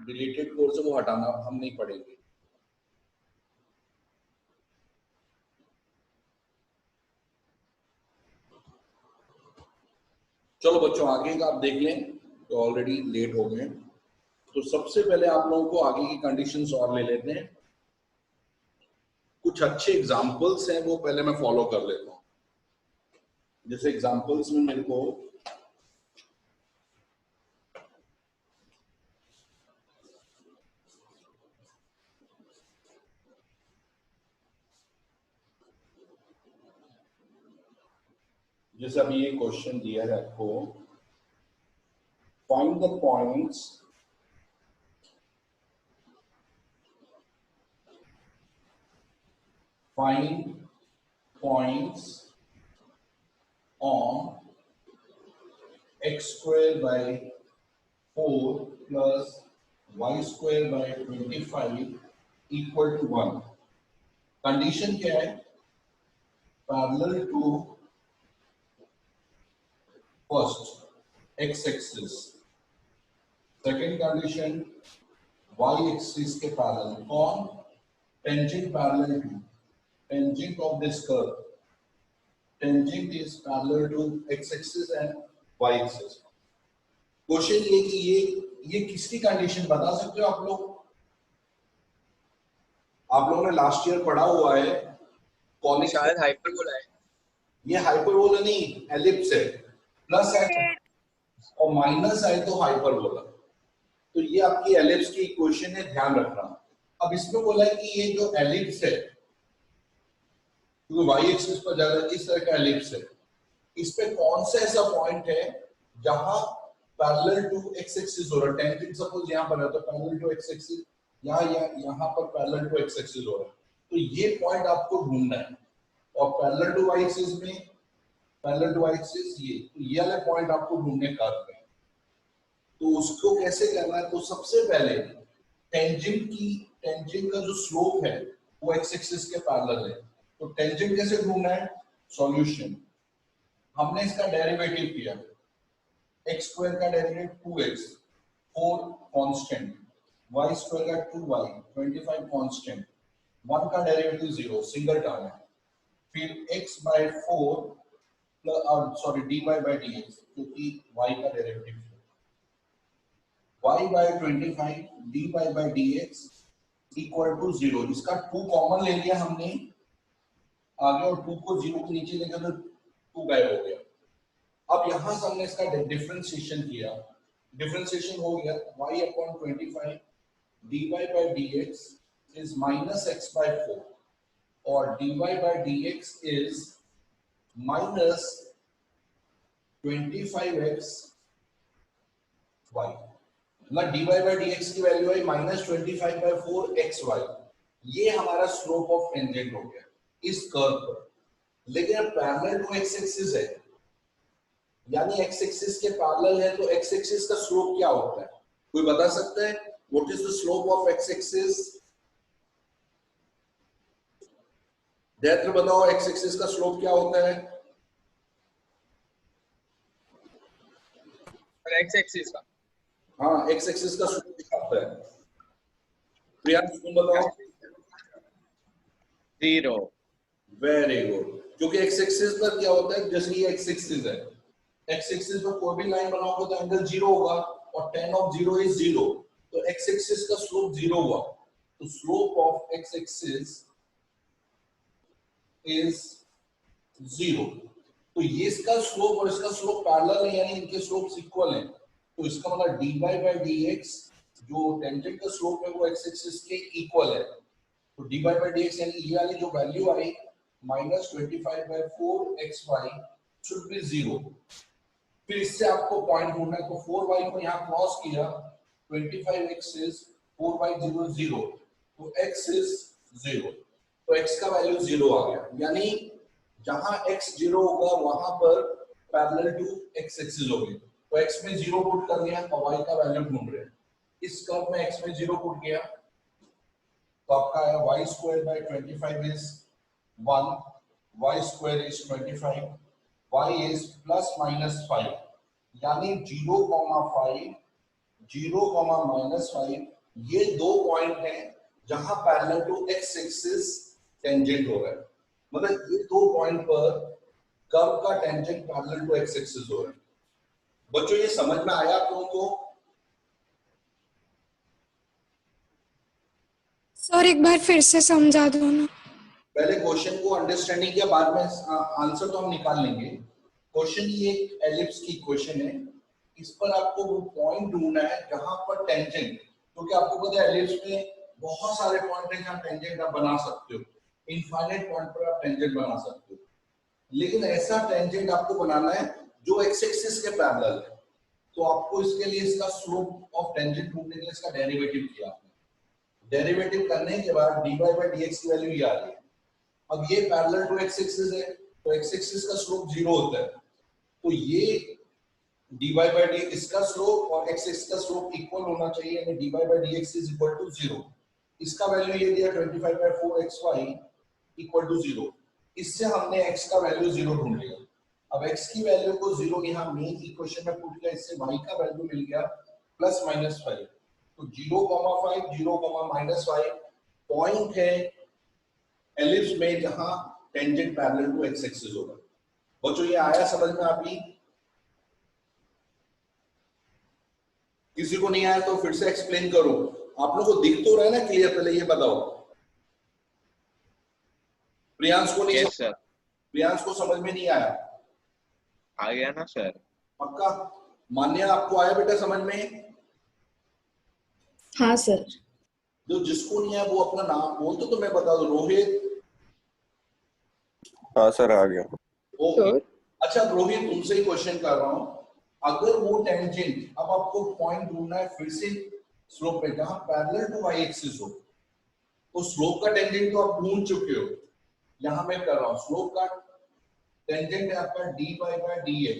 Deleted course है वो हटाना हम नहीं पढ़ेंगे। चलो बच्चों आगे का आप देख लें, तो ऑलरेडी लेट हो गए। तो सबसे पहले आप लोगों को आगे की कंडीशंस और ले लेते हैं। कुछ अच्छे एग्जांपल्स हैं वो पहले मैं फॉलो कर लेता हूं। जैसे एग्जांपल्स में मेरे को जैसे अभी ये क्वेश्चन दिया है आपको, find the points on x square by 4 plus y square by 25 equal to 1। Condition क्या है? Parallel to first x axis, second condition y axis के पैरेलल। कौन? Tangent parallel to, tangent of this curve, tangent is parallel to x axis and y axis. Question ये कि ये किसकी condition बता सकते हो आप लोग? आप लोगों ने लास्ट ईयर पढ़ा हुआ है कॉनिक, शायद हाइपरबोला है। ये हाइपरबोला नहीं, एलिप्स है। प्लस है और माइनस है तो हाइपरबोला। तो ये आपकी एलिप्स की इक्वेशन है, ध्यान रखना। अब इसमें बोला है कि ये जो एलिप्स है, क्योंकि वाई एक्सिस पर जा रहा है, इस तरह का एलिप्स है, इस पे कौन सा ऐसा पॉइंट है जहां पैरेलल टू एक्स एक्सिस हो रहा है? टेंजेंट सपोज यहां पर है तो पैरेलल टू एक्स एक्सिस, यहां पर पैरेलल टू एक्स एक्सिस हो रहा है, तो ये पॉइंट आपको ढूंढना है। और पैरेलल टू वाई एक्सिस में, पैरेलल टू वाई एक्सिस ये वाले पॉइंट आपको ढूंढने का है। तो उसको कैसे करना है? तो सबसे पहले टेंजेंट का जो स्लोप है वो एक्स एक्सिस के पैरेलल है, तो टेंजेंट कैसे ढूंढना है? सॉल्यूशन, हमने इसका डेरिवेटिव किया, एक्स स्क्वायर का derivative 2x, 4 constant, y square का 2y, 25 कांस्टेंट, 1 का डेरिवेटिव 0, सिंगल टर्म है। फिर x by 4 sorry dy by dx, क्योंकि y का डेरिवेटिव है, y by 25 dy by dx equal to 0। इसका 2 कॉमन ले लिया हमने आगे, और 2 को 0 के नीचे लेकर तो 2 गायब हो गया। अब यहां से हमने इसका डिफरेंशिएशन किया, डिफरेंशिएशन हो गया, y upon 25 dy by dx is minus x by 4 और dy by dx is minus 25x y। मतलब dy by dx की वैल्यू है minus 25 by 4 xy। ये हमारा स्लोप ऑफ टेंजेंट हो गया इस कर्व पर। लेकिन पैरेलल टू एक्स एक्सिस है, यानी एक्स एक्सिस के पैरेलल है, तो एक्स एक्सिस का स्लोप क्या होता है? कोई बता सकता है? What is the slope of X axis? दैत्र बताओ, एक्स एक्सिस का स्लोप क्या होता है? एक्स एक्सिस का, हाँ, एक्स एक्सिस का स्लोप क्या होता है? प्रियांश तुम बताओ। 0। वेरी गुड, क्योंकि एक्स एक्सिस पर क्या होता है, जैसे ये एक्स एक्सिस है, एक्स एक्सिस पर कोई भी लाइन बनाओगे तो एंगल 0 होगा, और tan of 0 is 0, तो एक्स एक्सिस का स्लोप 0 हुआ। तो slope of X axis is 0। तो ये इसका स्लोप और इसका स्लोप पैरेलल है, यानी इनके स्लोप्स इक्वल हैं। तो इसका मतलब dy by dx जो टेंजेंट का स्लोप है वो एक्स एक्सिस के इक्वल है। तो dy by dx यानी ये वाली जो value I minus 25 by 4 xy should be 0। फिर इससे आपको पॉइंट ढूंढना है, तो 4y को यहाँ क्रॉस किया, 25x is 4 by 0 0, तो x is 0, तो x का वैल्यू 0 आ गया। यानी जहां x 0 होगा वहां पर पैरेलल टू x एक्सिस होगी, तो x में 0 पुट कर दिया और y का वैल्यू ढूंढ रहे हैं। इस कर्व में x में 0 पुट किया तो आपका आया y square by 25 is 1, y square is 25, y is plus minus 5, यानी 0,5 0,-5 ये दो पॉइंट हैं जहां parallel to x axis tangent हो रहा है। मतलब ये दो पॉइंट पर कर्व का tangent parallel to x axis हो रहा है। बच्चों ये समझ में आया आप लोगों को? सर एक बार फिर से समझा दो ना। पहले क्वेश्चन को अंडरस्टैंडिंग किया, बाद में आंसर तो हम निकाल लेंगे। क्वेश्चन ये एक एलिप्स की क्वेश्चन है, इस पर आपको वो पॉइंट ढूंढना है जहां पर टेंजेंट, क्योंकि आपको पता है एलिप्स में बहुत सारे पॉइंट हैं जहां टेंजेंट आप बना सकते हो, इनफाइनाइट पॉइंट पर आप टेंजेंट बना सकते हो, लेकिन ऐसा टेंजेंट आपको बनाना है जो एक्स एक्सिस के पैरेलल है। तो आपको इसके लिए इसका स्लोप ऑफ टेंजेंट ढूंढने के लिए इसका डेरिवेटिव किया आपने। डेरिवेटिव करने के बाद dy by dx की वैल्यू ये आ रही है। अब ये पैरेलल टू एक्स एक्सिस है, तो एक्स एक्सिस का स्लोप 0 होता है, तो ये dy by dx इसका स्लोप और x एक्सिस का स्लोप इक्वल होना चाहिए, यानी dy by dx is equal to 0। इसका वैल्यू ये दिया 25/4xy इक्वल टू 0। इससे हमने x का वैल्यू 0 ढूंढ लिया। अब x की वैल्यू को 0 यहां मेन इक्वेशन में पुट किया, इससे y का वैल्यू मिल गया +-5। तो 0,5 0,-5 पॉइंट है एलिप्स में जहां tangent parallel to x axis होगा। बच्चों ये आया समझ में? अभी किसी को नहीं आया तो फिर से एक्सप्लेन करो। आप लोगों को दिख तो रहा है ना क्लियर? पहले ये बताओ। प्रियांश को नहीं यस सर, प्रियांश को समझ में नहीं आया? आ गया ना सर? पक्का? मान्या आपको आया बेटा समझ में? हाँ सर। जो जिसको नहीं आया वो अपना नाम बोल तो मैं बता दूं। रोहित? हाँ सर आ गया। ओके अच्छा रोहित तुमसे ही क्वेश्चन कर रहा हूं। अगर वो टेंजेंट, अब आपको पॉइंट ढूंढना है फिर से स्लोप पे जहां पैरेलल टू y एक्सिस हो, तो स्लोप का टेंजेंट तो आप ढूंढ चुके हो, यहां मैं कर रहा हूं स्लोप का टेंजेंट है आपका dy by dx,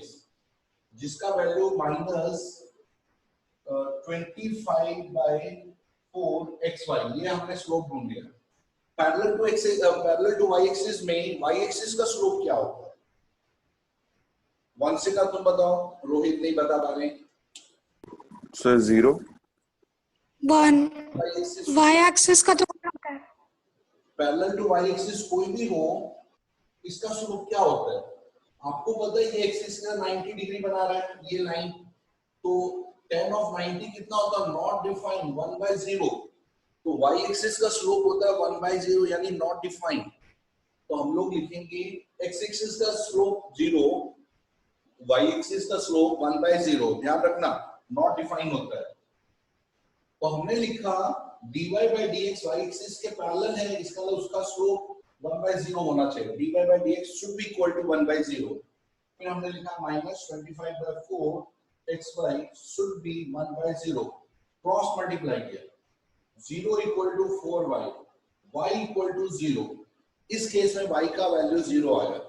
जिसका वैल्यू -25/4xy, ये हमने स्लोप ढूंढ लिया। पैरेलल टू y एक्सिस में y एक्सिस का स्लोप क्या होता है? वंशिका तुम बताओ, रोहित नहीं बता पा रहे। सर 0। 1 y एक्सिस का तो होता है। पैरेलल टू y एक्सिस कोई भी हो, इसका स्लोप क्या होता है? आपको पता है ये एक्सिस का 90 डिग्री बना रहा है ये लाइन, तो tan of 90 कितना होता है? Not defined 1/0। तो y एक्सिस का स्लोप होता है 1/0 यानी नॉट डिफाइंड। तो हम लोग लिखेंगे x एक्सिस का स्लोप 0, y एक्सिस का स्लोप 1/0। ध्यान रखना नॉट डिफाइन होता है। तो हमने लिखा dy by dx y axis के पैरेलल है, इसका मतलब उसका स्लोप 1/0 होना चाहिए। dy by dx should be equal to 1/0। फिर हमने लिखा -25/4 xy should be 1/0। Cross multiply किया, 0 equal to 4y, y equal to 0। इस केस में y का वैल्यू 0 आया,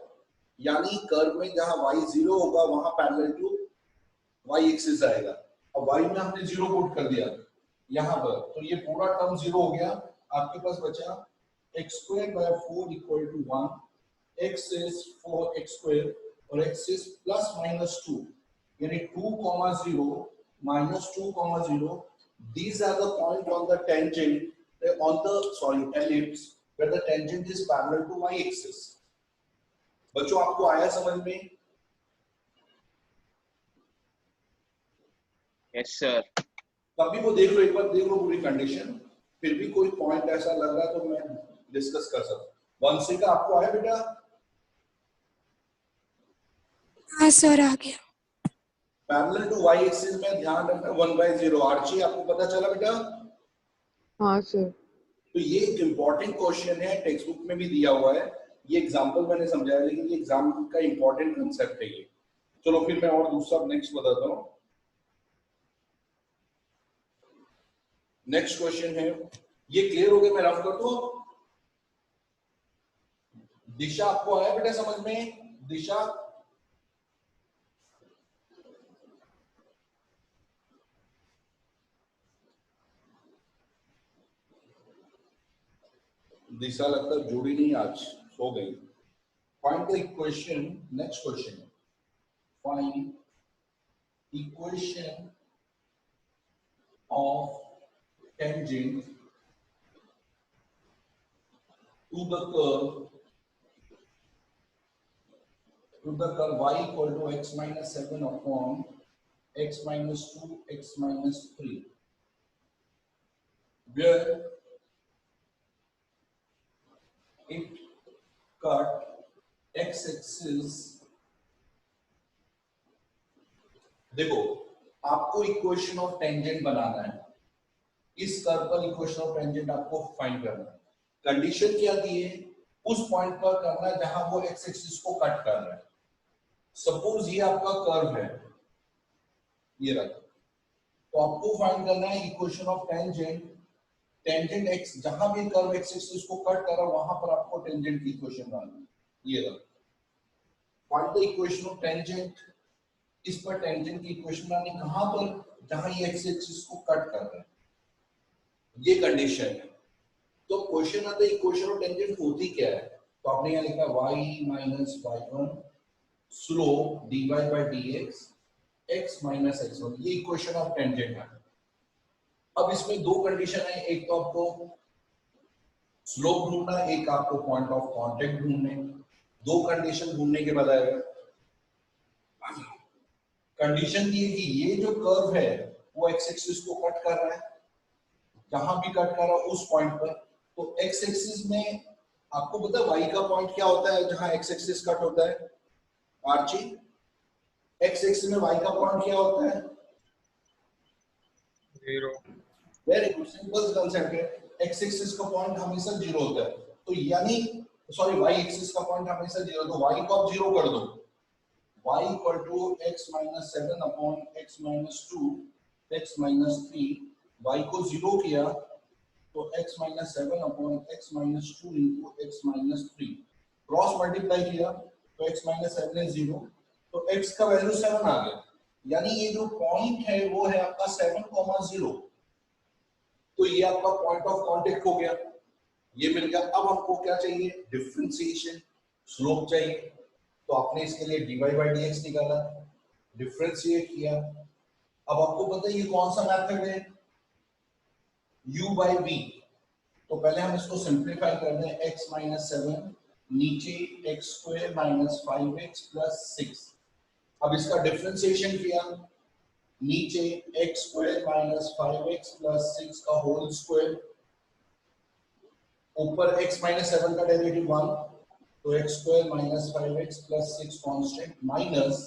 यानी कर्व में जहां y 0 होगा वहां पैरेलल टू y एक्सिस आएगा। अब y में हमने 0 पुट कर दिया यहां पर, तो ये पूरा टर्म 0 हो गया। आपके पास बचा x²/4 equal to 1, x is 4x² और x इज +-2, यानी 2,0 -2,0। These are the points on the tangent, ellipse where the tangent is parallel to y axis। बच्चों आपको आया समझ में? Yes sir. कभी वो देख लो, एक बार देख लो पूरी कंडीशन, फिर भी कोई पॉइंट ऐसा लग रहा है तो मैं डिस्कस कर सकता हूँ। वंशिका आपको आया बेटा? हाँ सर आ गया। पैरेलल टू y एक्सिस में ध्यान रखना 1/0। आर्ची आपको पता चला बेटा? हाँ सर। तो ये एक इंपॉर्टेंट क्वेश्चन है, टेक्स्ट बुक में भी दिया हुआ है। ये एग्जांपल मैंने समझाया, लेकिन ये एग्जाम का इंपॉर्टेंट कांसेप्ट है ये। चलो फिर मैं और दूसरा नेक्स्ट बताता हूँ। नेक्स्ट क्वेश्चन है, ये क्लियर हो गया? मैं रफ कर दूं। दिशा आपको आया बेटा समझ में? दिशा दिशा लगता है जुड़ी नहीं, आज सो गई। Find the equation, next question find equation of tangent to the curve y equal to x minus 7 upon x minus 2 x minus 3, where it cut x axis. देखो आपको इक्वेशन ऑफ टेंजेंट बनाना है, इस कर्व पर equation of tangent आपको find करना है। Condition क्या दी है, उस पॉइंट पर करना है जहां वो एक्स एक्सिस को कट कर रहा है। सपोज ये आपका कर्व है, ये रखा, तो आपको फाइंड करना है equation of tangent. Tangent x, जहां भी कर्व एक्स एक्सिस को कट कर रहा है वहां पर आपको टेंजेंट की इक्वेशन बनानी है। ये रखा, find the equation of tangent. इस पर टेंजेंट की इक्वेशन बनानी कहां पर, जहां ये एक्स एक्सिस को कट कर रहा है, ये कंडीशन है। तो क्वेश्चन आता है इक्वेशन ऑफ टेंजेंट होती क्या है, तो आपने यहां लिखा y minus y1 slope dy by dx x minus x1, ये इक्वेशन ऑफ टेंजेंट है। अब इसमें दो कंडीशन है, एक तो आपको स्लोप ढूंढना, एक आपको पॉइंट ऑफ कांटेक्ट ढूंढने। दो कंडीशन ढूंढने के बाद आएगा कंडीशन ये कि ये जो कर्व है वो एक्स एक्सिस को कट कर रहा है, जहां भी कट कर रहा है उस पॉइंट पर। तो एक्स एक्सिस में आपको पता है वाई का पॉइंट क्या होता है जहां एक्स एक्सिस कट होता है, आर्ची। एक्स एक्सिस में वाई का पॉइंट क्या होता है, 0। वेरी गुड, सिंपल कांसेप्ट है। एक्स एक्सिस का पॉइंट हमेशा 0 होता है, तो यानी सॉरी वाई एक्सिस का पॉइंट हमेशा 0, तो वाई को आप 0 कर दो, y equal to x minus 7 upon x minus 2 x minus 3, y को 0 किया तो x minus 7 upon x minus 2 into x minus 3, cross multiply किया तो x minus 7 है 0, तो x का वैल्यू 7 आ गया। यानी ये जो पॉइंट है वो है आपका 7,0, तो ये आपका पॉइंट ऑफ कांटेक्ट हो गया, ये मिल गया। अब आपको क्या चाहिए, डिफरेंशिएशन, स्लोप चाहिए, तो आपने इसके लिए dy by dx निकाला, डिफरेंशिएट किया। अब आपको पता है ये कौन सा मेथड है, u by v, तो पहले हम इसको सिंप्लीफाई कर दें, x minus 7 नीचे x square minus 5x plus 6। अब इसका डिफरेंशिएशन किया, नीचे x square minus 5x plus 6 का होल स्क्वायर, ऊपर x minus 7 का डेरिवेटिव 1, तो x square minus 5x plus 6 constant, minus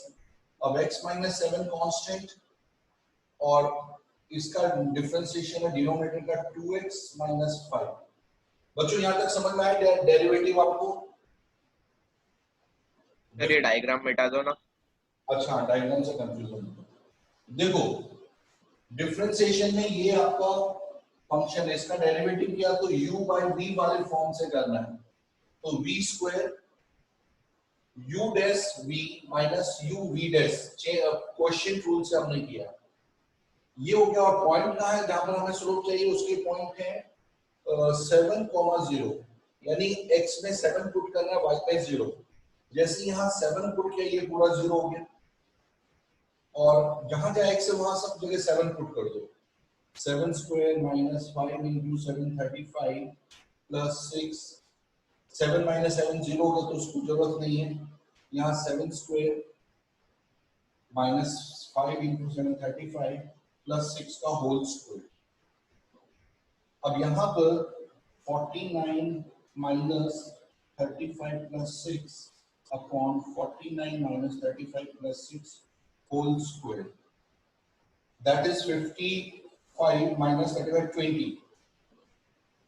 अब x minus 7 कांस्टेंट और इसका डिफरेंशिएशन है डिनोमिनेटर का 2x minus 5। बच्चों यहां तक समझ में आया डेरिवेटिव आपको? सर ये डायग्राम मिटा दो ना। अच्छा, डायग्राम से कंफ्यूजन। देखो डिफरेंशिएशन में ये आपका फंक्शन है, इसका डेरिवेटिव किया तो u by v वाले फॉर्म से करना है, तो v square u dash v minus u v dash, question rule से हमने किया, ये हो गया। और पॉइंट कहाँ है जहां पर हमें स्लोप चाहिए, उसके पॉइंट है 7,0, यानी x में 7 पुट करना है, y पे 0। जैसे यहाँ 7 पुट किया ये पूरा 0 हो गया, और जहां जहां x है वहां सब जगह 7 पुट कर दो, 7 square minus 5 into 7 35 plus 6, 7 minus 7 0 हो गया तो उसको जरूरत नहीं है। यहाँ 7 स्क्वायर माइनस 5 into 7 35 प्लस 6 का होल स्क्वायर। अब यहाँ पर 49 minus 35 plus 6 upon 49 minus 35 plus 6 whole square, that is 55 minus 35 20,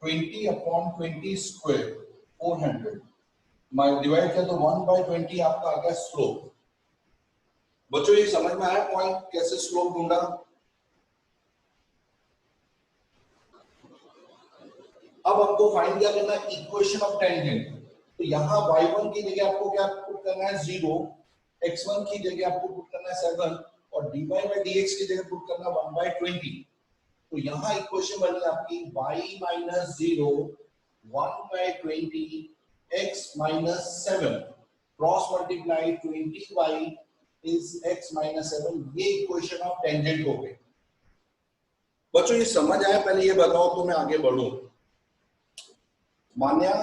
20 upon 20 square 400, divide किया तो 1 by 20 आपका आ गया स्लोप। बच्चों ये समझ में आया पॉइंट कैसे स्लोप ढूंढा? अब आपको फाइंड क्या करना है, इक्वेशन ऑफ टेंजेंट। तो यहाँ y1 की जगह आपको क्या पुट करना है 0, x1 की जगह आपको पुट करना है 7 और dy by dx की जगह पुट करना 1 by 20। तो यहाँ इक्वेशन बनी आपकी y minus 0 1 by 20 x minus 7 cross multiply 20y is x minus 7, ये इक्वेशन ऑफ टेंजेंट हो गई। बच्चों ये समझ आया? पहले ये बताओ तो मैं आगे बढ़ूं। मान्या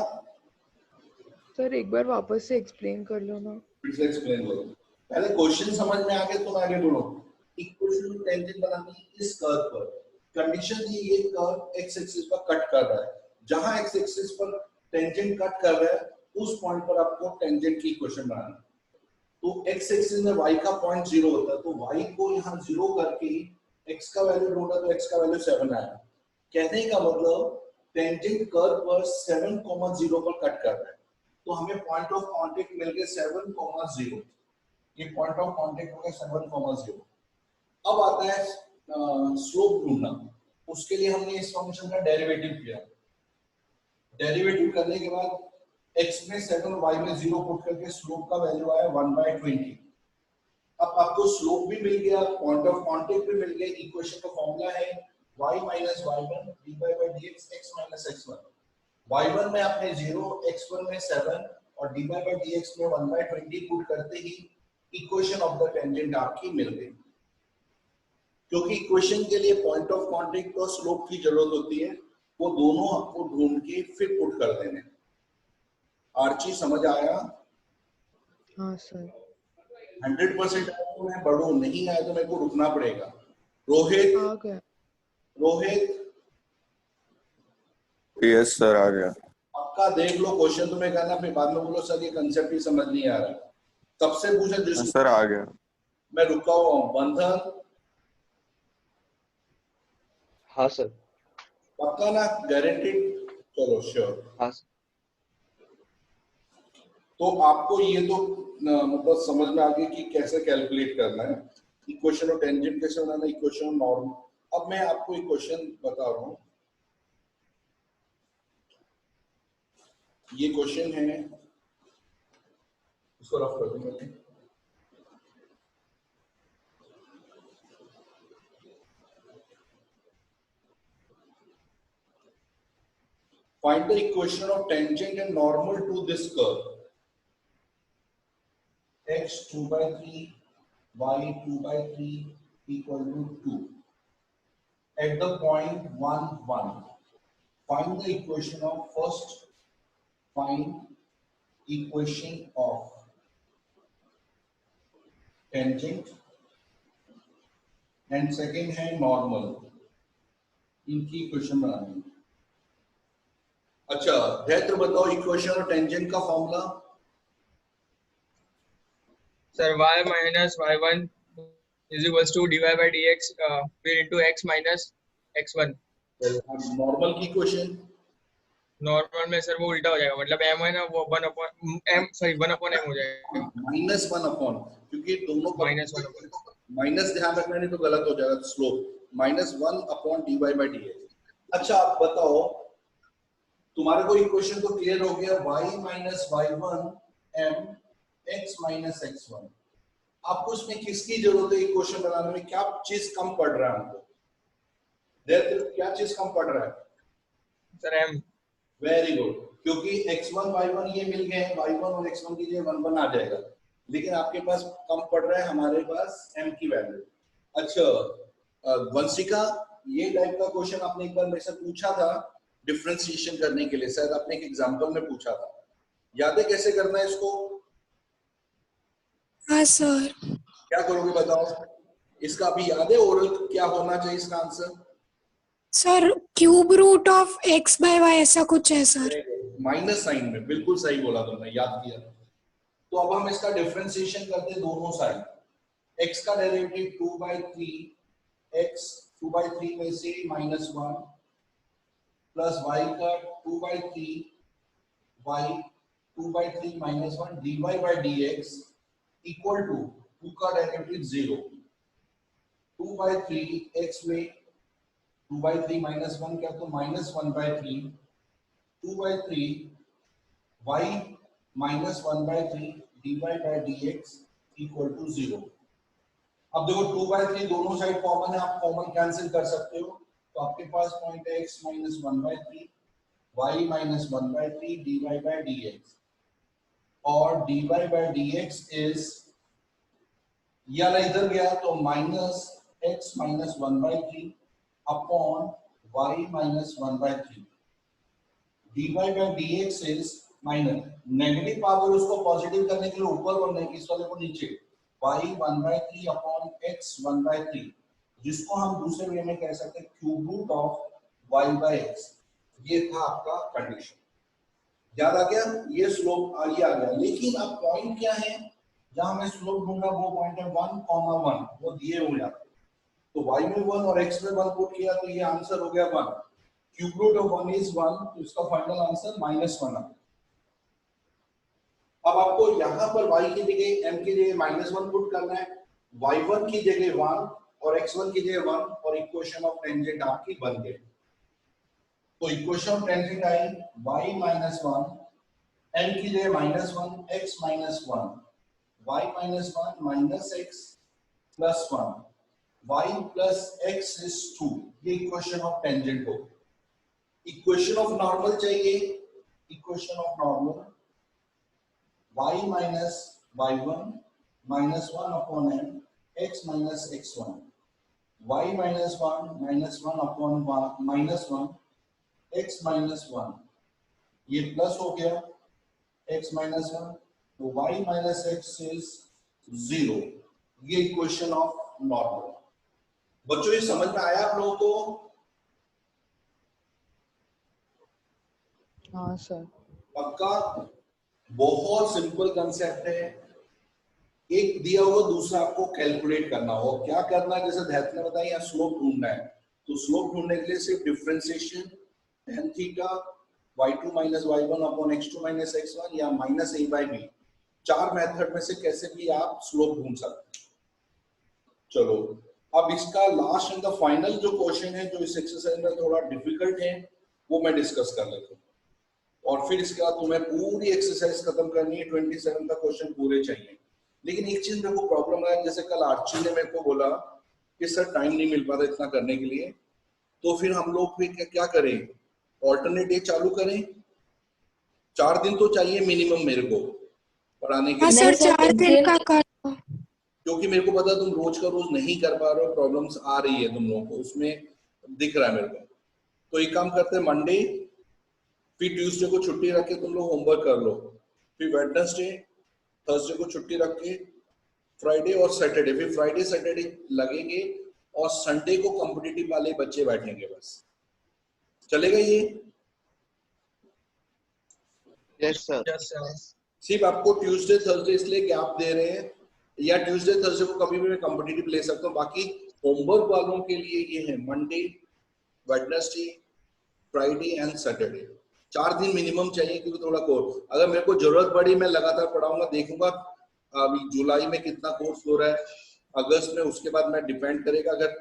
सर एक बार वापस से एक्सप्लेन कर लो ना। फिर से एक्सप्लेन करो। पहले क्वेश्चन समझ में आ गए तो मैं आगे बढ़ूं। इक्वेशन ऑफ टेंजेंट बनानी है इस कर्व पर। कंडीशन थी ये कर्व x एक्सिस पर कट कर रहा है, जहां x एक्सिस पर टेंजेंट कट कर रहा है उस पॉइंट पर आपको टेंजेंट की इक्वेशन बनानी है। तो x एक्सिस में y का पॉइंट 0 होता है, तो y को यहाँ 0 करके x का वैल्यू ढूंढा तो x का वैल्यू 7 आया। कहने का मतलब टेंजेंट कर्व पर 7,0 पर कट कर रहा है, तो हमें पॉइंट ऑफ कांटेक्ट मिल गए 7,0। ये पॉइंट ऑफ कांटेक्ट हो गया 7,0। अब आता है स्लोप ढूंढना। उसके लिए हमने इस फंक्शन का डेरिवेटिव किया। डेरिवेटिव करने के बाद x में 7 y में 0 पुट करके स्लोप का वैल्यू आया 1/20। अब आपको स्लोप भी मिल गया, पॉइंट ऑफ कांटेक्ट भी मिल गया। इक्वेशन का फॉर्मूला है y minus y1 dy by dx x minus x1। y1 में आपने 0, x1 में 7 और dy by dx में 1/20 पुट करते ही इक्वेशन ऑफ द टेंजेंट आपकी मिल गई। क्योंकि इक्वेशन के लिए पॉइंट ऑफ कांटेक्ट और स्लोप की जरूरत होती है, वो दोनों आपको ढूंढ के फिर पुट कर देने। आर्ची समझ आया? हाँ सर। 100% आया तो मैं बढ़ू, नहीं आया तो मेरे को रुकना पड़ेगा। रोहित आ गया। रोहित यस सर आ गया। पक्का देख लो क्वेश्चन, तुम्हें कहना फिर बाद में बोलो सर ये कंसेप्ट ही समझ नहीं आ रहा। सबसे पूछा जिसको सर आ गया। मैं रुका हुआ हूँ। बंधन हाँ सर। पक्का ना? गारंटीड? चलो श्योर। हाँ सर। तो आपको ये तो मतलब समझ में आ गया कि कैसे कैलकुलेट करना है, इक्वेशन ऑफ टेंजेंट कैसे बनाना है, इक्वेशन ऑफ नॉर्म। अब मैं आपको इक्वेशन बता रहा हूँ। ये क्वेश्चन है, इसको रफ कर दूंगा। Find the equation of tangent and normal to this curve. X 2/3, y 2/3 equal to 2. At the point 1, 1. Find the equation of first. Find equation of tangent and second है normal. इनकी equation बनानी है। अच्छा धैर्य बताओ equation और tangent का formula. Sir y minus y1 is equals to dy by dx फिर into x minus x1। Normal की इक्वेशन नॉर्मल में सर वो उल्टा हो जाएगा, मतलब m है ना वो 1/m हो जाएगा। -1/, क्योंकि दोनों -1/। माइनस ध्यान रखना नहीं तो गलत हो जाएगा स्लोप। -1/dy by dx। अच्छा आप बताओ, तुम्हारे को इक्वेशन तो क्लियर हो गया, y minus y1 m x minus x1। आपको इसमें किसकी जरूरत है इक्वेशन बनाने में? क्या चीज कम पड़ रहा है हमको? क्या चीज कम पड़ रहा है सर m। वेरी गुड, क्योंकि x1 y1 ये मिल गए हैं, y1 और x1 की जगह 1 1 आ जाएगा, लेकिन आपके पास कम पड़ रहा है हमारे पास m की वैल्यू। अच्छा वंशिका, ये टाइप का क्वेश्चन आपने एक बार मेरे से पूछा था डिफरेंशिएशन करने के लिए, शायद आपने एक एग्जांपल में पूछा था, याद है कैसे करना है इसको? हाँ सर। क्या करोगे बताओ? इसका अभी याद है ओरल क्या होना चाहिए इसका answer? Sir cube root of x by y ऐसा कुछ है सर। माइनस साइन में, बिल्कुल सही बोला तुमने, याद किया। तो अब हम इसका डिफरेंशिएशन करते हैं दोनों साइड। x का डेरिवेटिव 2/3, x 2/3 में से -1 प्लस y का 2/3 y 2/3 -1 dy by dx equal to 2 का डेरिवेटिव 0, 2/3 x में 2/3 -1 क्या तो -1/3 2/3 y -1/3 dy by dx equal to 0। अब देखो 2/3 दोनों साइड कॉमन है, आप कॉमन कैंसिल कर सकते हो, तो आपके पास पॉइंट है x -1/3 y -1/3 dy by dx, और dy by dx is ये वाला इधर गया तो minus x minus 1/3 upon y minus 1/3 dy by dx is minus negative power उसको पॉजिटिव करने के लिए ऊपर और इस वाले को नीचे y 1/3 अपॉन x 1/3 जिसको हम दूसरे वे में कह सकते हैं cube root of y by x। ये था आपका कंडीशन, याद आ गया? ये स्लोप आ गया, लेकिन अब पॉइंट क्या है जहां मैं स्लोप ढूंढा, वो पॉइंट है 1,1 वो दिए हुए हैं। तो y में 1 और x में 1 पुट किया तो ये आंसर हो गया 1। क्यूब रूट ऑफ 1 इज 1, तो इसका फाइनल आंसर -1 है। अब आपको यहां पर y की जगह m की जगह -1 पुट करना है, y1 की जगह 1 और x1 की जगह 1 और इक्वेशन ऑफ टेंजेंट आपकी बन गई। तो equation of tangent I y -1 m की जगह -1 x -1 y -1 -x +1 y plus x is 2। ये इक्वेशन ऑफ टेंजेंट हो। इक्वेशन ऑफ नॉर्मल चाहिए, equation of normal y minus y1 minus 1 upon m x minus x1 y minus 1 upon minus 1 x minus 1 ये plus हो गया x minus 1 तो y minus x is 0। ये equation of normal. बच्चों ये समझ में आया आप लोगों को? हाँ सर। पक्का? बहुत सिंपल कंसेप्ट है, एक दिया हुआ दूसरा आपको कैलकुलेट करना हो। क्या करना है, जैसे दैत ने बताया यहाँ स्लोप ढूंढना है, तो स्लोप ढूंढने के लिए सिर्फ differentiation tan theta y2 minus y1 upon x2 minus x1 या माइनस a by b, चार मेथड में से कैसे भी आप स्लोप ढूंढ सकते हैं। चलो अब इसका लास्ट एंड द फाइनल जो क्वेश्चन है, जो इस एक्सरसाइज में थोड़ा डिफिकल्ट है, वो मैं डिस्कस कर लेता हूँ और फिर इसके बाद तुम्हें पूरी एक्सरसाइज खत्म करनी है। 27 का क्वेश्चन पूरे चाहिए। लेकिन एक चीज मेरे को प्रॉब्लम है, जैसे कल आर्ची ने मेरे को बोला कि सर टाइम नहीं मिल पाता इतना करने के लिए, तो फिर हम लोग फिर क्या करें, ऑल्टरनेट डे चालू करें। 4 दिन तो चाहिए मिनिमम मेरे को पढ़ाने के हाँ लिए, सर 4 दिन का कर दो। क्योंकि मेरे को पता तुम रोज का रोज नहीं कर पा रहे हो, प्रॉब्लम्स आ रही है तुम लोगों को, उसमें दिख रहा है मेरे को। तो एक काम करते हैं, मंडे फिर ट्यूसडे को छुट्टी रख के तुम लोग होमवर्क कर लो, फिर वेडनेसडे थर्सडे को छुट्टी रख के फ्राइडे और सैटरडे, फिर फ्राइडे सैटरडे लगेंगे और संडे को कॉम्पिटिटिव वाले बच्चे बैठेंगे। बस चलेगा ये? Yes sir. Yes, sir. सिर्फ आपको ट्यूसडे थर्सडे इसलिए गैप दे रहे हैं, या ट्यूसडे थर्सडे को कभी भी मैं कॉम्पिटिटिव ले सकता हूँ। बाकी होमवर्क वालों के लिए ये है Monday Wednesday Friday and Saturday, 4 दिन मिनिमम चाहिए। क्योंकि थोड़ा कोर्स अगर मेरे को जरूरत पड़ी मैं लगातार पढ़ाऊंगा, देखूंगा अभी जुलाई में कितना कोर्स हो रहा है, अगस्त में, उसके बाद मैं डिपेंड करेगा अगर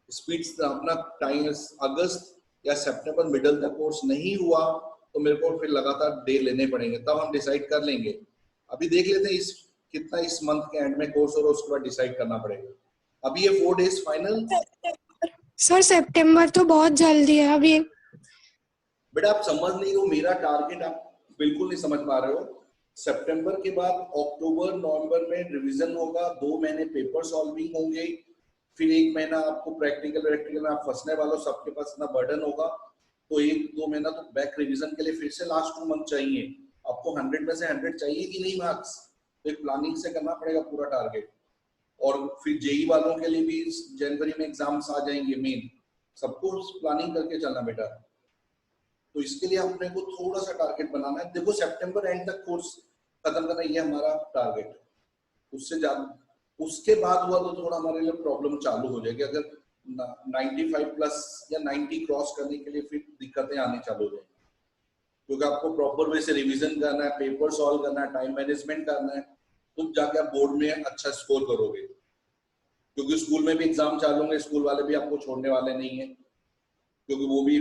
स्पीड अपना टाइम अगस्त या सितंबर मिडल तक कोर्स नहीं हुआ तो मेरे को फिर लगातार डे लेने पड़ेंगे, तब हम डिसाइड कर लेंगे। अभी देख लेते हैं इस कितना इस मंथ के एंड में कोर्स हो रहा है, उसके बाद डिसाइड करना पड़ेगा। अभी ये 4 डेज फाइनल। सर सितंबर तो बहुत जल्दी है अभी। बेटा आप समझ नहीं हो मेरा टारगेट, आप बिल्कुल नहीं समझ पा रहे हो। सितंबर के बाद अक्टूबर नवंबर में रिवीजन होगा, 2 महीने पेपर सॉल्विंग होंगे, फिर 1 महीना आपको प्रैक्टिकल में आप फंसने वालों, सबके पास इतना बर्डन होगा, तो 1-2 महीना तो बैक रिवीजन के लिए फिर से लास्ट 2 मंथ चाहिए। आपको 100 में से 100 चाहिए कि नहीं मार्क्स, तो एक प्लानिंग से करना पड़ेगा पूरा टारगेट। और फिर जेई वालों के लिए भी जनवरी में एग्जाम्स आ जाएंगे मेन, सबको प्लानिंग करके चलना बेटा। तो इसके लिए अपने को थोड़ा सा टारगेट बनाना है। देखो सितंबर एंड तक कोर्स खत्म करना, ये हमारा टारगेट है। उससे ज्यादा उसके बाद हुआ तो थोड़ा हमारे लिए प्रॉब्लम चालू हो जाएगी। अगर 95 प्लस या 90 क्रॉस करने के लिए फिर दिक्कतें आनी चालू हो जाएंगी, क्योंकि आपको प्रॉपर वे से रिवीजन करना है, पेपर सॉल्व करना है, टाइम मैनेजमेंट करना है, तो जाके आप बोर्ड में अच्छा स्कोर करोगे। क्योंकि स्कूल में भी एग्जाम चालू होंगे, स्कूल वाले भी आपको छोड़ने वाले नहीं है, क्योंकि वो भी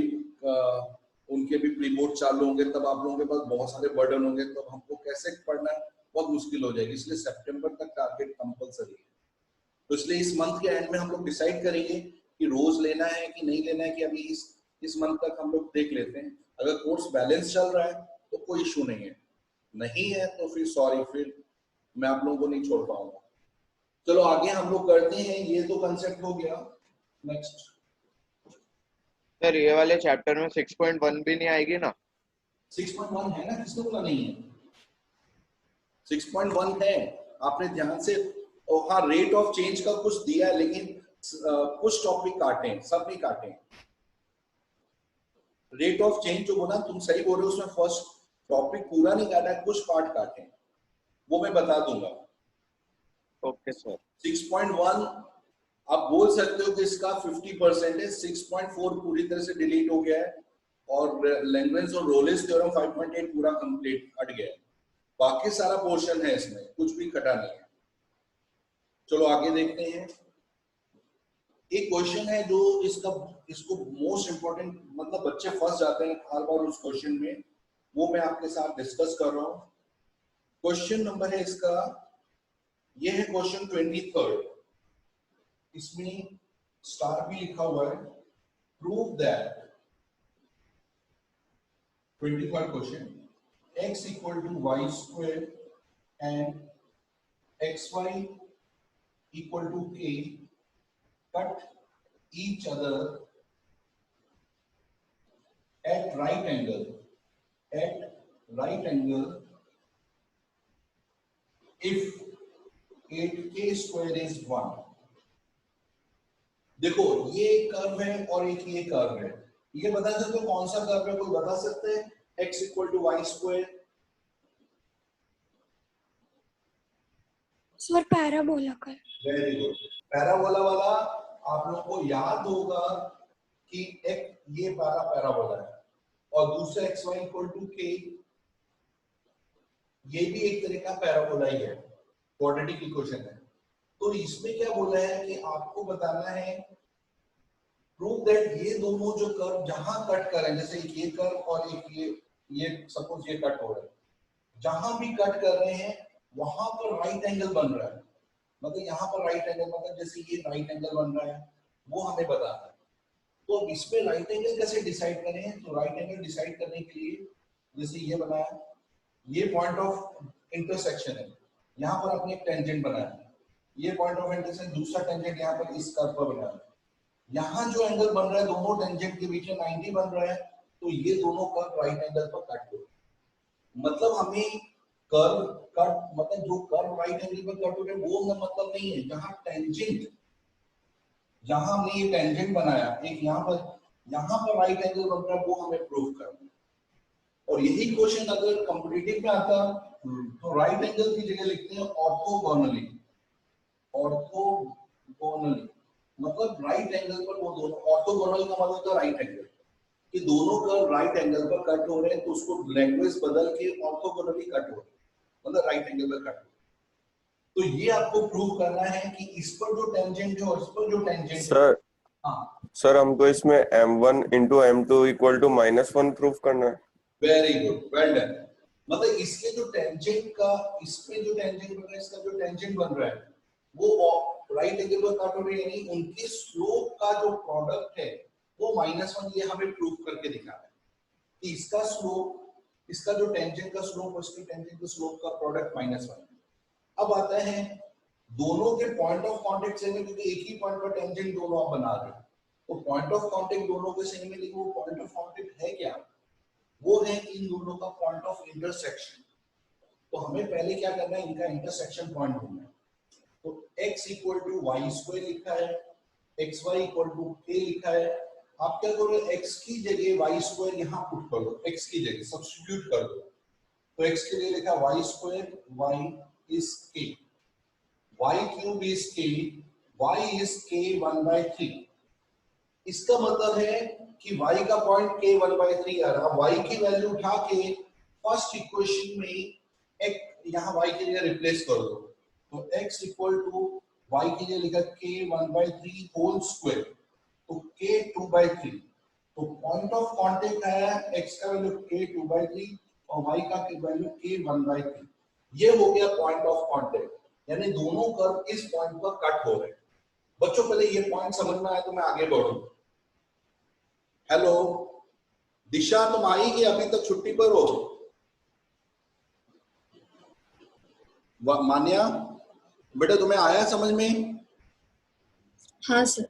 उनके भी प्री बोर्ड चालू होंगे, तब आप लोगों के पास बहुत सारे बर्डन होंगे, तो हमको कैसे पढ़ना है बहुत मुश्किल हो जाएगी। इसलिए सितंबर तक टारगेट कंपलसरी है। तो इसलिए इस मंथ के एंड में हम लोग डिसाइड करेंगे कि रोज लेना है कि नहीं लेना है, कि अभी इस मंथ तक हम लोग देख लेते हैं। अगर कोर्स बैलेंस चल रहा है तो कोई इशू नहीं है, नहीं है तो फिर सॉरी, फिर मैं आप लोगों को नहीं छोड़ पाऊंगा। चलो आगे हम लोग करते हैं, ये तो कंसेप्ट हो गया। नेक्स्ट सर ये वाले चैप्टर में 6.1 भी नहीं आएगी ना? 6.1 है ना, किसने बोला नहीं है? 6.1 है, आपने ध्यान से, और हाँ रेट ऑफ चेंज का कुछ दिया है, लेकिन कुछ टॉपिक काटे हैं, सब नहीं काटे। रेट ऑफ चेंज जो बोला तुम सही बोल रहे हो, उसमें फर्स्ट टॉपिक पूरा नहीं काटा है, कुछ पार्ट काटे हैं, वो मैं बता दूंगा। Okay sir. 6.1 आप बोल सकते हो कि इसका 50% है, 6.4 पूरी तरह से डिलीट हो गया है, और लैग्रेंज और रोलेस थ्योरम 5.8 पूरा कंप्लीट हट गया है, बाकी सारा पोर्शन है, इसमें कुछ भी कटा नहीं है। चलो आगे देखते हैं। एक क्वेश्चन है जो इसको मोस्ट इंपोर्टेंट, मतलब बच्चे फंस जाते हैं हर बार उस क्वेश्चन में, वो मैं आपके साथ डिस्कस कर रहा हूं। क्वेश्चन नंबर है इसका, ये है क्वेश्चन 23, इसमें स्टार भी लिखा हुआ है। Prove that 23rd question, x equal to y square and xy equal to k cut each other at right angle if 8k square is 1। देखो ये एक कर्व है और एक ये कर्व है, ये बता सकते हो कौन सा कर्व है? कोई बता सकते हैं? x equal to y square. Sir parabola का। वेरी गुड, पैराबोला वाला आप लोगों को याद होगा कि एक ये पैराबोला है, और दूसरा एक्स वाई इक्वल टू के, ये भी एक तरह का पैराबोला ही है, क्वाड्रेटिक इक्वेशन है। तो इसमें क्या बोला है कि आपको बताना है, प्रूव दैट ये दोनों जो कर्व जहां कट कर रहे हैं, जैसे एक ये कर्व और एक ये सपोज ये कट हो रहा है, जहां भी कट कर रहे हैं वहां पर राइट एंगल बन रहा है, मतलब यहाँ पर राइट एंगल, मतलब जैसे ये राइट एंगल बन रहा है, वो हमें बताना है। तो अब इसमें राइट एंगल कैसे डिसाइड करें? तो राइट एंगल डिसाइड करने के लिए, जैसे ये बनाया, ये पॉइंट ऑफ इंटरसेक्शन है, यहाँ पर आपने एक टेंजेंट बनाया, ये पॉइंट ऑफ इंटरसेक्शन, दूसरा टेंजेंट यहाँ पर इस कर्व पर बनाया, यहाँ जो एंगल बन रहा है दोनों टेंजेंट के बीच में 90 बन रहा है, तो ये दोनों कर्व राइट एंगल पर कट हो, मतलब हमें कर्व कट, मतलब जो कर्व राइट एंगल पर कट हो रहे हैं वो मतलब नहीं है, जहां टेंजेंट, जहां हमने ये टेंजेंट बनाया एक यहाँ पर राइट एंगल बन रहा है, वो हमें प्रूव करना है। और यही क्वेश्चन अगर कॉम्पिटिटिव में आता तो राइट एंगल की जगह लिखते हैं ऑर्थोगोनली, ऑर्थोगोनली मतलब राइट एंगल पर वो दोनों, ऑर्थोगोनल का मतलब होता है राइट एंगल, कि दोनों कर्व राइट एंगल पर कट हो रहे हैं, तो उसको लैंग्वेज बदल के ऑर्थोगोनली कट हो रहे हैं, मतलब राइट एंगल पर कट। तो ये आपको प्रूव करना है कि इस पर जो टेंजेंट है और इस पर जो टेंजेंट सर, हाँ सर हमको इसमें m1 into m2 equal to -1 proof करना है। Very good, well done. मतलब इसके जो टेंजेंट का, इसमें जो टेंजेंट बन रहा है, इसका जो टेंजेंट बन रहा है वो राइट एंगल पर कट हो रही है, यानी उनकी स्लोप का जो प्रोडक्ट है वो -1, ये हमें प्रूव करके दिखाना है कि इसका स्लोप, इसका जो टेंजेंट का स्लोप और इसके टेंजेंट के स्लोप का प्रोडक्ट -1। अब आता है दोनों के पॉइंट ऑफ कांटेक्ट सेम है, क्योंकि एक ही पॉइंट पर टेंजेंट दोनों आप बना रहे हैं, तो पॉइंट ऑफ कांटेक्ट दोनों के सेम है, लेकिन वो पॉइंट ऑफ कांटेक्ट है क्या? वो है इन दोनों का पॉइंट ऑफ इंटरसेक्शन। तो हमें पहले क्या करना है, इनका इंटरसेक्शन पॉइंट ढूंढना है। तो x equal to y square लिखा है, xy इक्वल टू k लिखा है, आप क्या करो, x की जगह वाई स्क्वायर यहाँ पुट कर दो, x की जगह सब्स्टिट्यूट कर दो। तो x के लिए लिखा y square, y is k, y क्यूब is k, y is k 1/3। इसका मतलब है कि y का पॉइंट k 1/3 आ रहा, y की वैल्यू उठा के फर्स्ट इक्वेशन में एक यहाँ y की जगह रिप्लेस कर दो। तो x इक्वल टू y की जगह लिखा k 1/3 होल स्क्वायर, तो k 2/3। तो पॉइंट ऑफ कांटेक्ट आया x का वैल्यू k 2/3 और y का वैल्यू k 1/3। ये हो गया पॉइंट ऑफ कांटेक्ट, यानी दोनों कर्व इस पॉइंट पर कट हो रहे हैं। बच्चों पहले ये पॉइंट समझ में आया तो मैं आगे बढ़ूं। हेलो दिशा, तुम आई कि अभी तक छुट्टी पर हो? मान्या, बेटा तुम्हें आया समझ में? हाँ सर।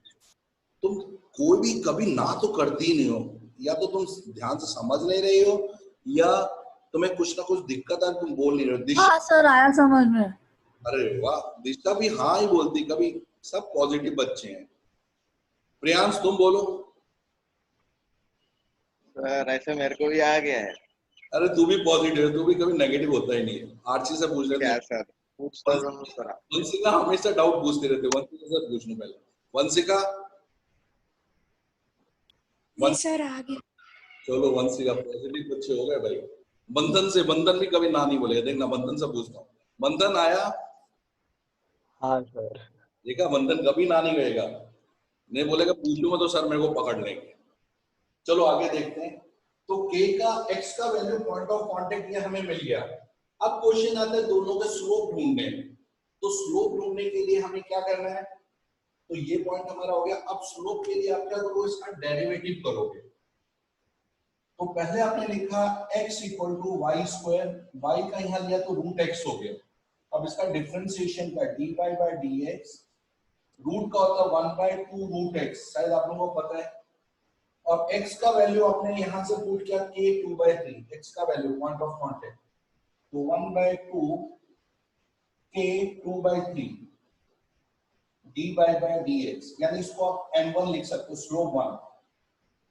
तुम कोई भी कभी ना तो करती ही नहीं हो, या तो तुम ध्यान से समझ नहीं रही हो, या तुम्हें कुछ ना कुछ दिक्कत है, तुम बोल नहीं रहे हो। दिशा, हाँ सर आया समझ में। अरे वाह, दिशा भी हाँ ही बोलती कभी। सब पॉजिटिव बच्चे हैं। प्रियांश तुम बोलो। सर ऐसे मेरे को भी आ गया है। अरे तू भी पॉजिटिव है, तू भी कभी नेगेटिव होता ही नहीं है। आरसी से पूछ लेते क्या हैं। सर? पूछता हूँ सर। वंशिका हमेशा डाउट पूछते रहते, वंशिका से पूछने पहले। वंशिका, नहीं सर आ गया। चलो वंशिका पॉजिटिव बच्चे हो गए भाई। बंधन से, बंधन भी कभी ना नहीं बोलेगा, देखना बंधन से पूछता हूँ। बंधन आया? हाँ सर। देखा, बंधन कभी ना नहीं कहेगा, नहीं बोलेगा पूछूंगा तो सर मेरे को पकड़ लेंगे। चलो आगे देखते हैं। तो k का x का वैल्यू पॉइंट ऑफ कांटेक्ट ये हमें मिल गया। अब क्वेश्चन आता है दोनों का स्लोप ढूंढने। तो स्लोप ढूंढने के लिए हमें क्या करना है? तो ये पॉइंट हमारा हो गया। अब स्लोप के लिए आप क्या करोगे? इसका डेरिवेटिव करोगे। तो पहले आपने लिखा x equal to y square, y का यहाँ लिया तो रूट x हो गया। अब इसका डिफरेंशिएशन का dy बाय dx, रूट का होता है 1/2 रूट x, शायद आप लोगों को पता है। और x का वैल्यू आपने यहां से पुट किया k 2/3, x का वैल्यू पॉइंट ऑफ कांटेक्ट, तो 1/2 k 2/3 dy बाय dx, यानी इसको आप m1 लिख सकते हो, स्लोप 1,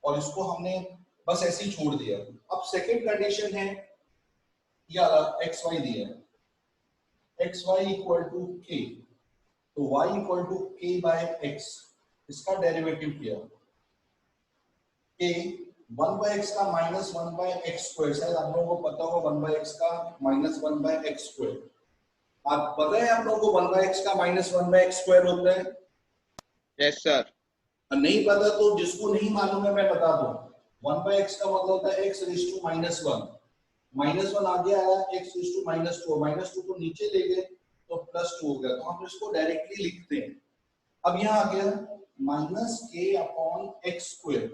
और इसको हमने बस ऐसे ही छोड़ दिया। अब सेकंड कंडीशन है, या xy दिया है, xy इक्वल टू k, तो y equal to k by x, इसका डेरिवेटिव किया। k 1/x का माइनस 1/x स्क्वायर, शायद आप लोगों को पता होगा 1/x का माइनस 1/x स्क्वायर। आप पता है आप लोगों को 1/x का माइनस 1/x स्क्वायर होता है? Yes sir. नहीं पता तो जिसको नहीं मालूम है मैं बता दूं। 1/x का मतलब होता है x रेज़ टू -1, -1 आगे आया, x रेज़ टू -2, -2 को नीचे ले गए तो +2 हो गया। तो हम इसको डायरेक्टली लिखते हैं। अब यहाँ आ गया minus k upon x square,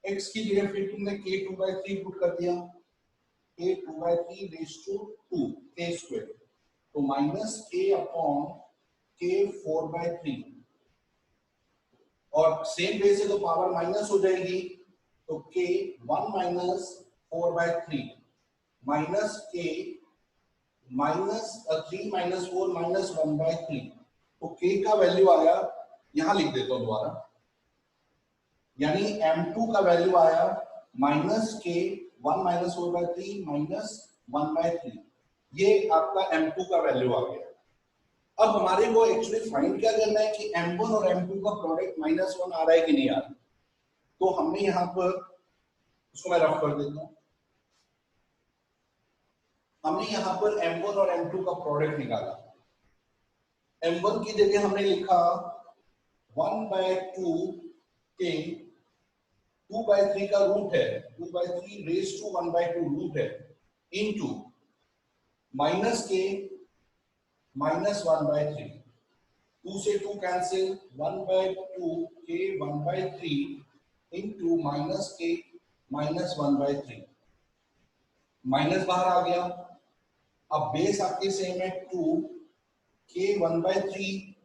x की जगह फिर तुमने k 2/3 पुट कर दिया, k 2/3 raise to 2 k square, तो माइनस k अपॉन k 4/3, और सेम वे से तो पावर माइनस हो जाएगी, तो k 1 minus 4/3 minus k minus 3 minus 4 minus 1/3, तो k का वैल्यू आया, यहां लिख देता हूं दोबारा, यानी m2 का वैल्यू आया माइनस k 1 माइनस 4/3 माइनस 1/3, ये आपका m2 का वैल्यू आ गया। अब हमारे को एक्चुअली फाइंड क्या करना है कि m1 और m2 का प्रोडक्ट -1 आ रहा है कि नहीं आ रहा। तो हमने यहाँ पर, उसको मैं रफ कर देता हूँ, हमने यहाँ पर m1 और m2 का प्रोडक्ट निकाला। m1 की जगह हमने लिखा 1/2 k 2/3 का रूट है, 2/3 रेज़ टू 1/2 रूट है, इनटू माइनस के माइनस 1/3, 2 से 2 कैंसिल, 1/2 k 1/3 इनटू माइनस के माइनस 1/3, माइनस बाहर आ गया। अब बेस आपके सेम है 2 k 1/3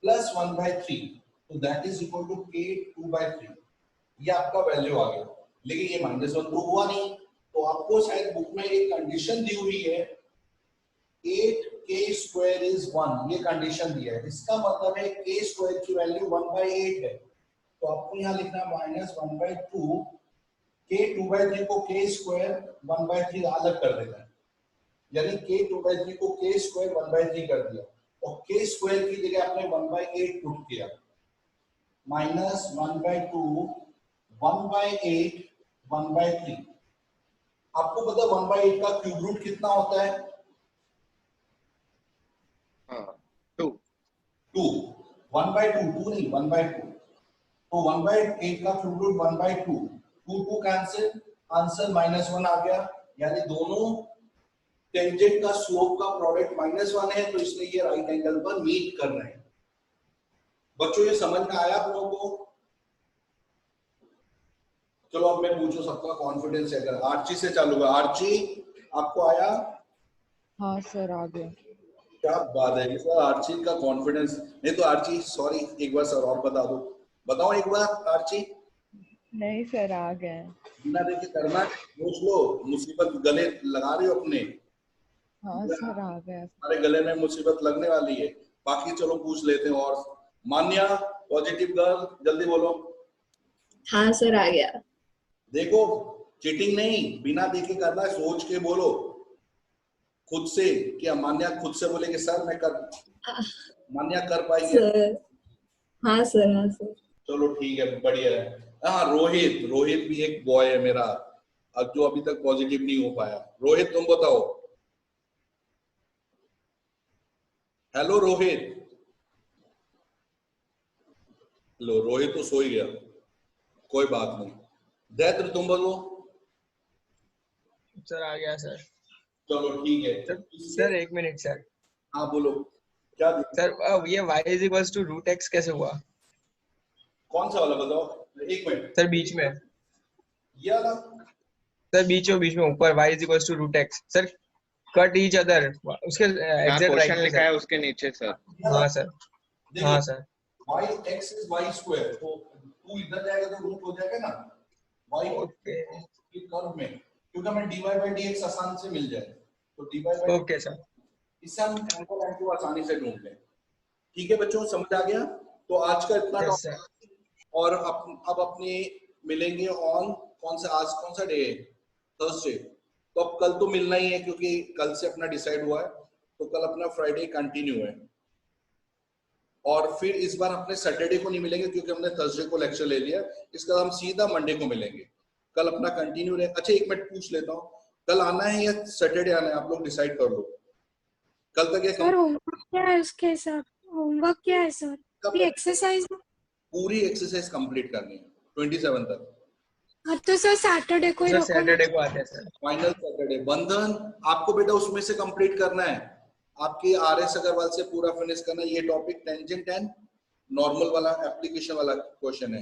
प्लस 1/3, तो that is equal to k 2/3, ये आपका वैल्यू आ गया। लेकिन ये -1 तो हुआ नहीं, तो आपको शायद बुक में एक कंडीशन दी हुई है 8k स्क्वायर इज 1, ये कंडीशन दिया है। इसका मतलब है k स्क्वायर की वैल्यू 1/8 है, तो आपको यहाँ लिखना -1/2 k 2/3 को k स्क्वायर 1/3 अलग कर देना है, यानी k 2/3 को k स्क्वायर 1/3 कर दिया, और k स्क्वायर की जगह आपने 1/8 पुट किया, -1/2 1/8 1/3। आपको पता है 1/8 का क्यूब रूट कितना होता है? 2 1/2, 2 नहीं 1/2, तो 1/8 का क्यूब रूट 1/2, 2 कैंसिल, आंसर -1 आ गया, यानी दोनों टेंजेंट का स्लोप का प्रोडक्ट -1 है, तो इसलिए ये राइट एंगल पर मीट कर रहे हैं। बच्चों ये समझ में आया आप लोगों को? चलो अब मैं पूछूं, सबका कॉन्फिडेंस है, अगर आर्ची से चालू है, आर्ची आपको आया? हाँ सर आ गया। क्या बात है सर, आर्ची का कॉन्फिडेंस। नहीं तो आर्ची सॉरी, एक बार सर और बता दो, बताओ एक बार आर्ची। नहीं सर आ गए। बिना देखे करना, सोच लो, मुसीबत गले लगा रही हो अपने, हाँ सर आ गया। हमारे गले में मुसीबत लगने वाली है। बाकी चलो पूछ लेते हैं। और मान्या पॉजिटिव गर्ल, जल्दी बोलो। हाँ सर आ गया। देखो चीटिंग नहीं, बिना देखे करना है, सोच के बोलो खुद से। क्या मान्या खुद से बोले कि सर मैं कर, मान्या कर पाएगी? सर हाँ सर, हाँ सर। चलो ठीक है, बढ़िया है। हाँ रोहित, रोहित भी एक बॉय है मेरा, अब जो अभी तक पॉजिटिव नहीं हो पाया। रोहित तुम बताओ। हेलो रोहित। लो रोहित तो सो ही गया, कोई बात नहीं। दैत्र तुम बोलो। सर आ गया सर। चलो ठीक है। सर एक मिनट सर। हाँ बोलो, क्या दिक्कत? सर ये y is equals to root x कैसे हुआ? कौन सा वाला बताओ, एक मिनट। सर बीच में, ये वाला? सर बीच में ऊपर y is equals to root x। Sir cut each other, उसके यहाँ एग्जैक्ट क्वेश्चन राइट लिखा है उसके नीचे सर। हाँ सर, देखो, हाँ sir. y x is y square, तो तू इधर जाएगा तो रूट हो जाएगा ना y ओके के कर्व में, क्योंकि हमें dy by dx आसान से मिल जाए, तो dy by ओके सर। इससे हम एंगल एंटी आसानी से ढूंढ लें। ठीक है बच्चों, समझ आ गया? तो आज का इतना यस टॉपिक। सर। और अब अपने मिलेंगे ऑन कौन सा, आज कौन सा डे है? थर्सडे। तो अब कल तो मिलना ही है क्योंकि कल से अपना डिसाइड हुआ है, तो कल अपना फ्राइडे कंटिन्यू है। और फिर इस बार अपने सैटरडे को नहीं मिलेंगे क्योंकि हमने थर्सडे को लेक्चर ले लिया, इसका हम सीधा मंडे को मिलेंगे। कल अपना कंटिन्यू रहे। अच्छा एक मिनट पूछ लेता हूँ, कल आना है या सैटरडे आना है? आप लोग डिसाइड कर लो। कल तक ये सर होमवर्क क्या है उसके सर? होमवर्क क्या है सर? भी एक्सरसाइज? पूरी एक्सरसाइज कंप्लीट करनी है 27 तक। हाँ तो सर सैटरडे को ही सर रखो ना। सैटरडे को आते हैं सर। Final Saturday. बंधन आपको बेटा उसमें से कंप्लीट करना है, आपकी आरएस अग्रवाल से पूरा फिनिश करना है। ये टॉपिक टेंजेंट एंड नॉर्मल वाला एप्लीकेशन वाला क्वेश्चन है।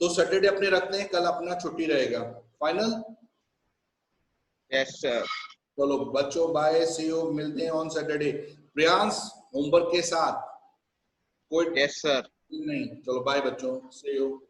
तो सैटरडे अपने रखते हैं, कल अपना छुट्टी रहेगा। फाइनल? Yes sir. चलो बच्चों बाय, सी यू, मिलते हैं ऑन सैटरडे। प्रियांश होमवर्क के साथ कोई यस सर। नहीं। चलो बाय बच्चों, सी यू।